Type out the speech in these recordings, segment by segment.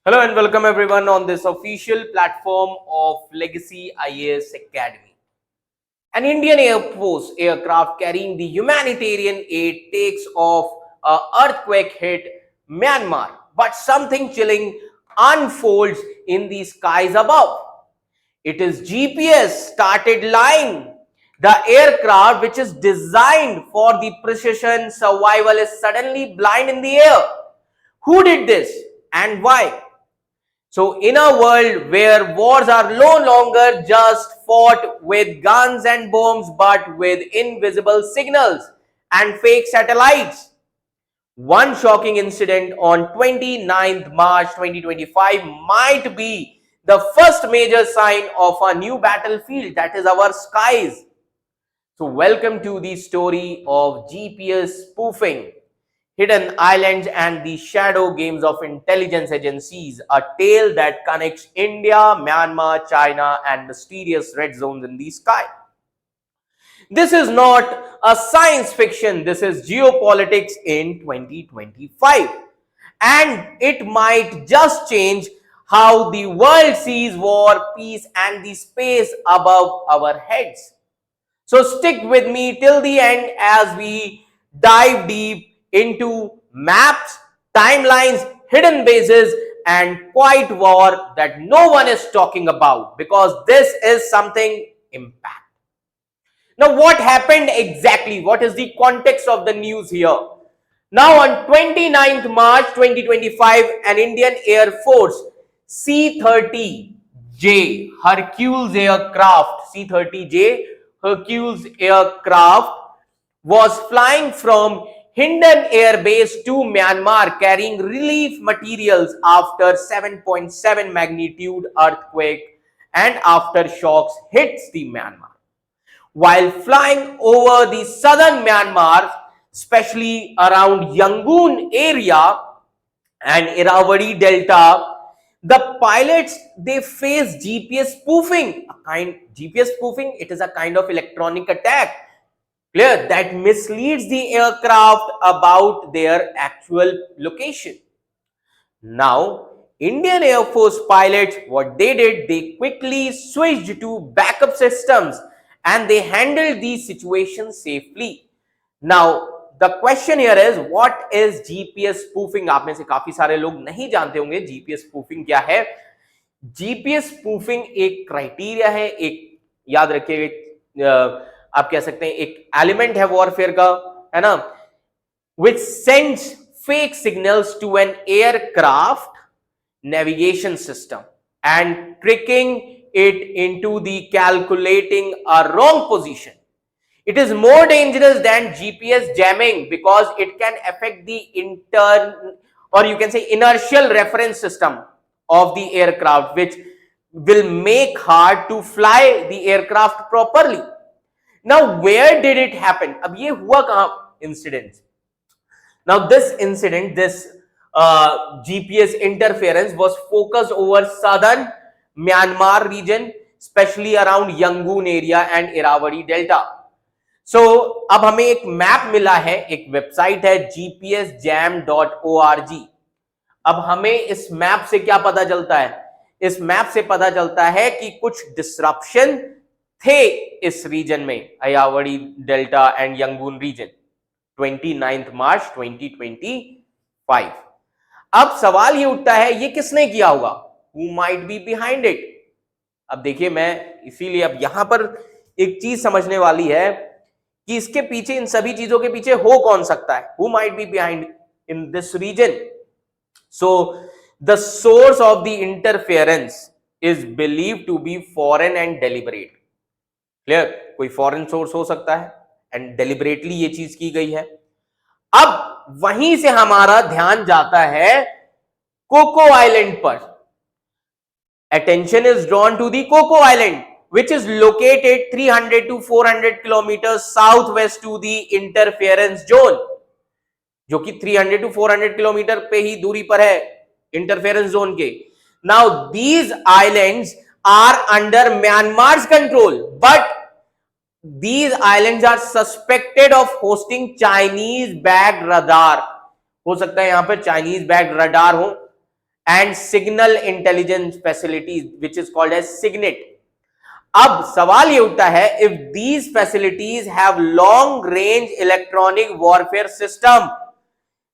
Hello and welcome everyone on this official platform of Legacy IAS Academy. An Indian Air Force aircraft carrying the humanitarian aid takes off. A earthquake hit Myanmar, but something chilling unfolds in the skies above. It is GPS started lying. The aircraft, which is designed for the precision survival, is suddenly blind in the air. Who did this and why? So, in a world where wars are no longer just fought with guns and bombs but with invisible signals and fake satellites, one shocking incident on 29th March 2025 might be the first major sign of a new battlefield, that is our skies. So, welcome to the story of GPS spoofing, hidden islands, and the shadow games of intelligence agencies, a tale that connects India, Myanmar, China, and mysterious red zones in the sky. This is not a science fiction, this is geopolitics in 2025. And it might just change how the world sees war, peace, and the space above our heads. So stick with me till the end as we dive deep into maps, timelines, hidden bases, and quiet war that no one is talking about, because this is something impact. Now, what happened exactly? What is the context of the news here? Now, on 29th March 2025, an Indian Air Force C-30J Hercules aircraft, C-30J Hercules aircraft was flying from Hindon Air Base to Myanmar carrying relief materials after 7.7 magnitude earthquake and aftershocks hits the Myanmar. While flying over the southern Myanmar, especially around Yangon area and Irrawaddy Delta, the pilots they face GPS spoofing. GPS spoofing, it is a kind of electronic attack, clear, that misleads the aircraft about their actual location. Now, Indian Air Force pilots, what they did, they quickly switched to backup systems and they handled the situation safely. Now, the question here is, what is GPS spoofing? आप में से काफी सारे लोग नहीं जानते होंगे GPS spoofing क्या है. GPS spoofing एक क्राइटेरिया है, एक याद रखिए, आप कह सकते हैं एक एलिमेंट है वॉरफेयर का, है ना, which sends fake signals to an aircraft navigation system and tricking it into the calculating a wrong position. It is more dangerous than GPS jamming because it can affect the or you can say inertial reference system of the aircraft, which will make hard to fly the aircraft properly. Now, where did it happen? अब ये हुआ कहां incident? Now, this incident, this GPS interference was focused over southern Myanmar region, especially around Yangon area and Irrawaddy Delta. So, अब हमें एक map मिला है, एक वेबसाइट है gpsjam.org. अब हमें इस मैप से क्या पता चलता है? इस मैप से पता चलता है कि कुछ डिसरप्शन थे इस रीजन में, Irrawaddy Delta and Yangon region, 29th March 2025. अब सवाल ये उठता है, ये किसने किया होगा? Who might be behind it? अब देखिए, मैं इसीलिए अब यहां पर एक चीज समझने वाली है कि इसके पीछे, इन सभी चीजों के पीछे हो कौन सकता है. Who might be behind in this region? So the source of the interference is believed to be foreign and deliberate. Clear? कोई फॉरेन सोर्स हो सकता है एंड डेलिबरेटली ये चीज की गई है. अब वहीं से हमारा ध्यान जाता है कोको आइलैंड पर. Attention is drawn to the Coco Island, which is located 300 to 400 kilometers southwest to the interference zone, जो कि 300 to 400 किलोमीटर पे ही दूरी पर है इंटरफेरेंस जोन के. Now these islands are under Myanmar's control, but these islands are suspected of hosting Chinese backed radar. हो सकता है यहां पर Chinese backed radar हो and signal intelligence facilities which is called as SIGINT. अब सवाल ये उठता है, if these facilities have long range electronic warfare system,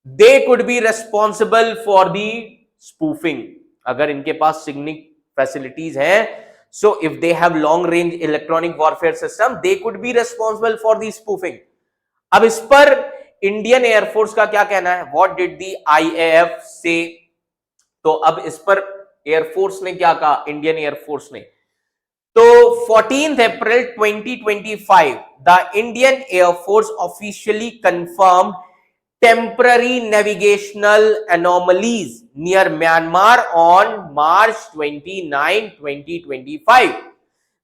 they could be responsible for the spoofing. अगर इनके पास SIGINT facilities हैं, so if they have long range electronic warfare system, they could be responsible for the spoofing. अब इस पर Indian air force का क्या कहना है? What did the IAF say? तो अब इस पर एयरफोर्स ने क्या कहा? इंडियन एयरफोर्स ने, तो 14th April 2025 the Indian Air Force officially confirmed temporary navigational anomalies near Myanmar on March 29, 2025.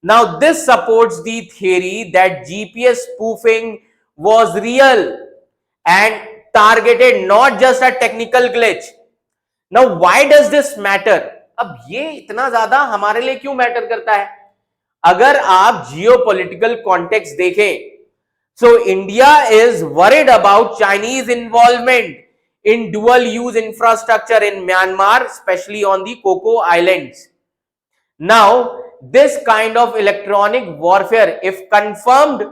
Now this supports the theory that GPS spoofing was real and targeted, not just a technical glitch. Now why does this matter? अब ये इतना ज्यादा हमारे लिए क्यों matter करता है? अगर आप जियोपॉलिटिकल कॉन्टेक्स्ट देखें, so India is worried about Chinese involvement in dual use infrastructure in Myanmar, especially on the Coco Islands. Now this kind of electronic warfare, if confirmed,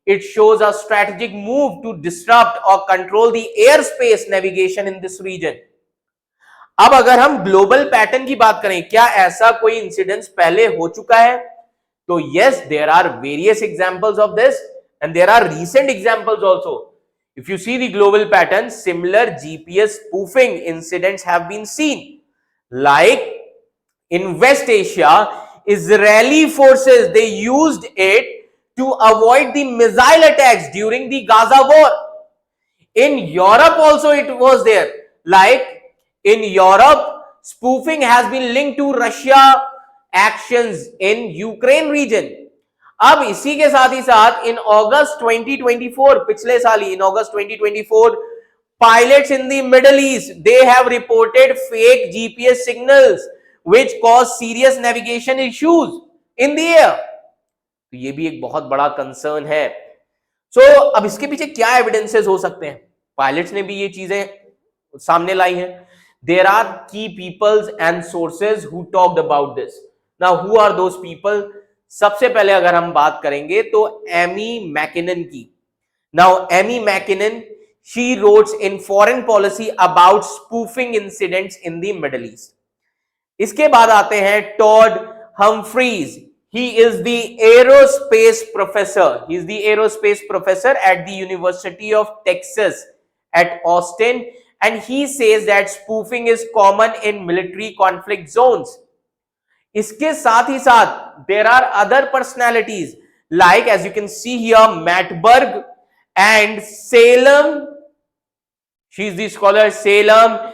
it shows a strategic move to disrupt or control the airspace navigation in this region. अब अगर हम global pattern की बात करें, क्या ऐसा कोई incidence पहले हो चुका है? तो yes, there are various examples of this and there are recent examples also. If you see the global pattern, similar GPS spoofing incidents have been seen. Like in West Asia, Israeli forces, they used it to avoid the missile attacks during the Gaza war. In Europe also it was there. Like in Europe, spoofing has been linked to Russia actions in Ukraine region. अब इसी के साथ ही साथ in August 2024, पिछले साल ही in August 2024, pilots in the Middle East, they have reported fake GPS signals which cause serious navigation issues in the air. तो ये भी एक बहुत बड़ा कंसर्न है. So अब इसके पीछे क्या एविडेंसेस हो सकते हैं? पायलट्स ने भी ये चीजें सामने लाई हैं. There are key peoples and sources who talked about this. Now who are those people? सबसे पहले अगर हम बात करेंगे तो एमी मैकिनन की. Now Amy Mackinnon, she wrote in Foreign Policy about spoofing incidents in the Middle East. इसके बाद आते हैं Todd Humphreys. He is the aerospace professor. He is the aerospace professor at the University of Texas at Austin. And he says that spoofing is common in military conflict zones. इसके साथ ही साथ there are other personalities like, as you can see here, Matt Berg and Salem. She is the scholar Salem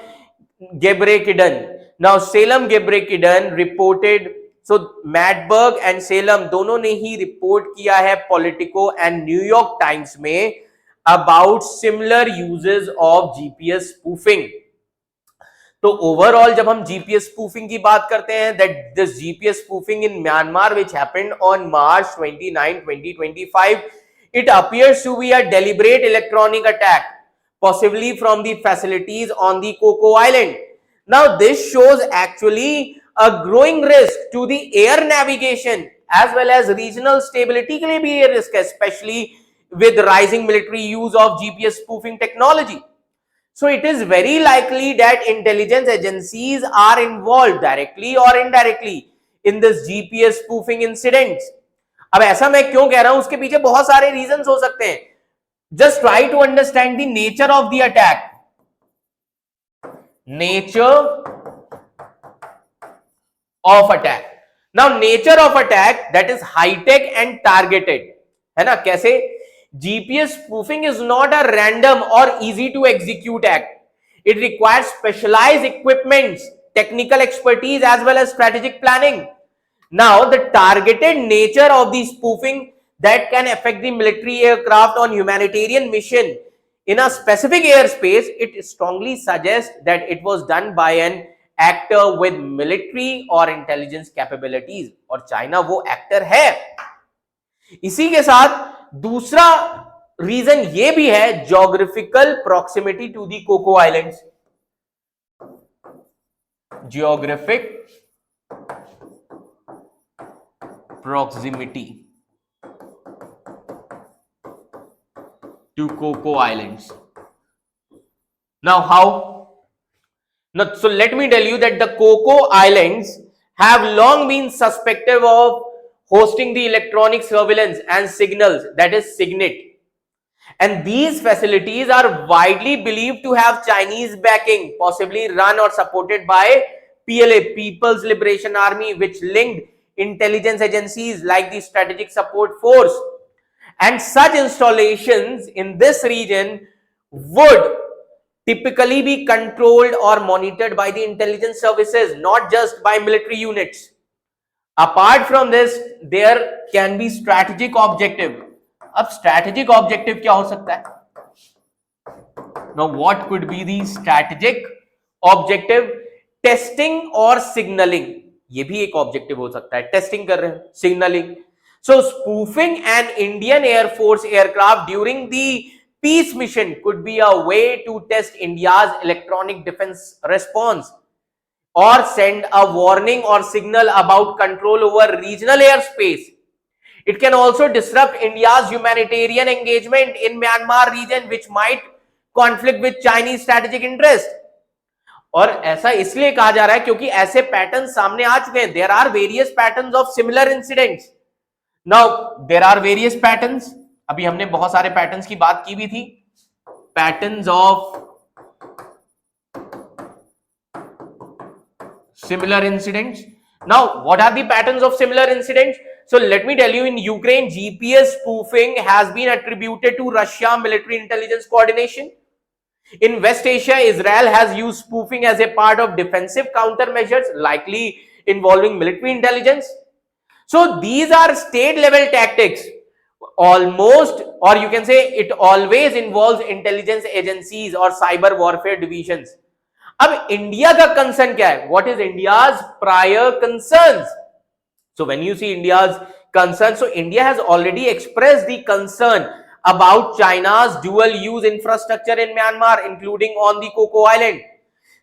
Gebrekidan. Now Salem Gebrekidan reported, so Matt Berg and Salem दोनों ने ही report किया है Politico and New York Times में about similar uses of GPS spoofing. तो overall जब हम GPS spoofing की बात करते हैं, that this GPS spoofing in Myanmar which happened on March 29, 2025, it appears to be a deliberate electronic attack, possibly from the facilities on the Coco Island. Now this shows actually a growing risk to the air navigation as well as regional stability के लिए भी ये risk है, especially with rising military use of GPS spoofing technology. So it is very likely that intelligence agencies are involved directly or indirectly in this GPS spoofing incidents. अब ऐसा मैं क्यों कह रहा हूं, उसके पीछे बहुत सारे reasons हो सकते हैं. Just try to understand the nature of the attack. Nature of attack. Now nature of attack, that is high tech and targeted, है ना? कैसे? GPS spoofing is not a random or easy to execute act. It requires specialized equipments, technical expertise as well as strategic planning. Now the targeted nature of the spoofing that can affect the military aircraft on humanitarian mission in a specific airspace, it strongly suggests that it was done by an actor with military or intelligence capabilities. और China वो actor है. इसी के साथ दूसरा region ये भी है, geographical proximity to the Coco Islands. geographic proximity to Coco Islands. Now, how? Now, so let me tell you that the Coco Islands have long been suspected of hosting the electronic surveillance and signals, that is SIGINT. And these facilities are widely believed to have Chinese backing, possibly run or supported by PLA, People's Liberation Army, which linked intelligence agencies like the Strategic Support Force. And such installations in this region would typically be controlled or monitored by the intelligence services, not just by military units. Apart from this, there can be strategic objective. अब strategic objective क्या हो सकता है? Now, what could be the strategic objective? Testing or signaling. ये भी एक objective हो सकता है. Testing कर रहे हैं, signaling. So, spoofing an Indian Air Force aircraft during the peace mission could be a way to test India's electronic defense response, or send a warning or signal about control over regional airspace. It can also disrupt India's humanitarian engagement in Myanmar region, which might conflict with Chinese strategic interest. और ऐसा इसलिए कहा जा रहा है क्योंकि ऐसे pattern सामने आ चुके हैं. There are various patterns of similar incidents. Now, there are various patterns. अभी हमने बहुत सारे पैटर्न्स की बात की भी थी. Patterns of similar incidents. Now, what are the patterns of similar incidents? So, let me tell you, in Ukraine, GPS spoofing has been attributed to Russia military intelligence coordination. In West Asia, Israel has used spoofing as a part of defensive countermeasures, likely involving military intelligence. So, these are state level tactics. Almost, or you can say it always involves intelligence agencies or cyber warfare divisions. अब India का concern क्या है? What is India's prior concerns? So when you see India's concern, so India has already expressed the concern about China's dual use infrastructure in Myanmar, including on the Coco Island.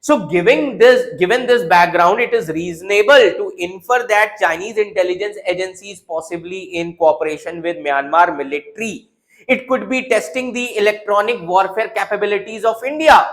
So given this background, it is reasonable to infer that Chinese intelligence agencies, possibly in cooperation with Myanmar military, it could be testing the electronic warfare capabilities of India.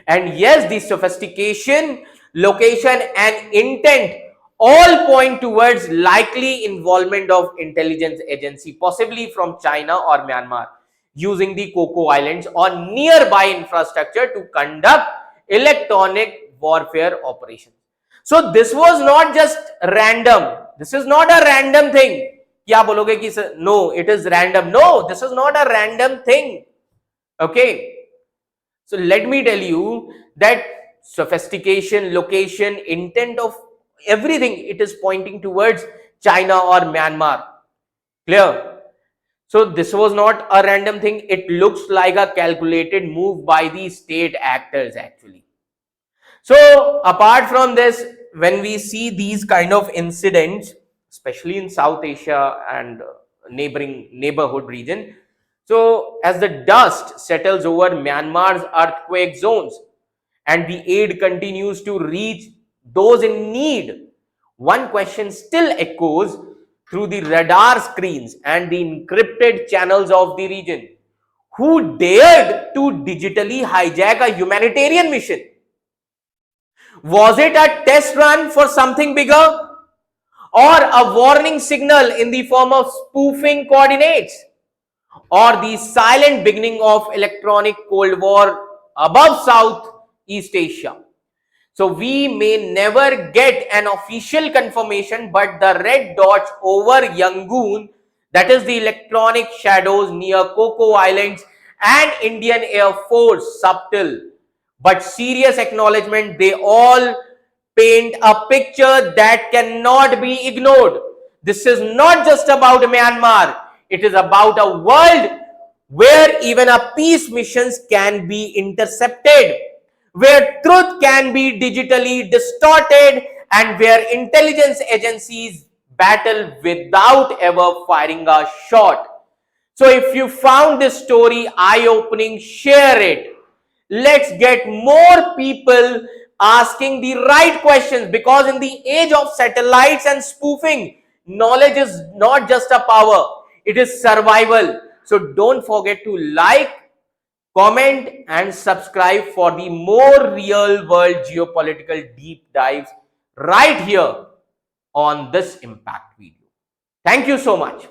And yes, the sophistication, location and intent all point towards likely involvement of intelligence agency, possibly from China or Myanmar, using the Coco Islands or nearby infrastructure to conduct electronic warfare operations. So this was not just random. This is not a random thing. क्या बोलोगे कि no, it is random. No, this is not a random thing. Okay. So let me tell you that sophistication, location, intent of everything, it is pointing towards China or Myanmar. Clear? So this was not a random thing. It looks like a calculated move by the state actors actually. So apart from this, when we see these kind of incidents, especially in South Asia and neighborhood region, so as the dust settles over Myanmar's earthquake zones and the aid continues to reach those in need, one question still echoes through the radar screens and the encrypted channels of the region. Who dared to digitally hijack a humanitarian mission? Was it a test run for something bigger, or a warning signal in the form of spoofing coordinates, or the silent beginning of electronic Cold War above Southeast Asia? So we may never get an official confirmation, but the red dots over Yangon, that is the electronic shadows near Coco Islands, and Indian Air Force, subtle but serious acknowledgement, they all paint a picture that cannot be ignored. This is not just about Myanmar. It is about a world where even a peace missions can be intercepted, where truth can be digitally distorted, and where intelligence agencies battle without ever firing a shot. So if you found this story eye-opening, share it. Let's get more people asking the right questions, because in the age of satellites and spoofing, knowledge is not just a power, it is survival. So don't forget to like, comment and subscribe for the more real world geopolitical deep dives right here on this impact video. Thank you so much.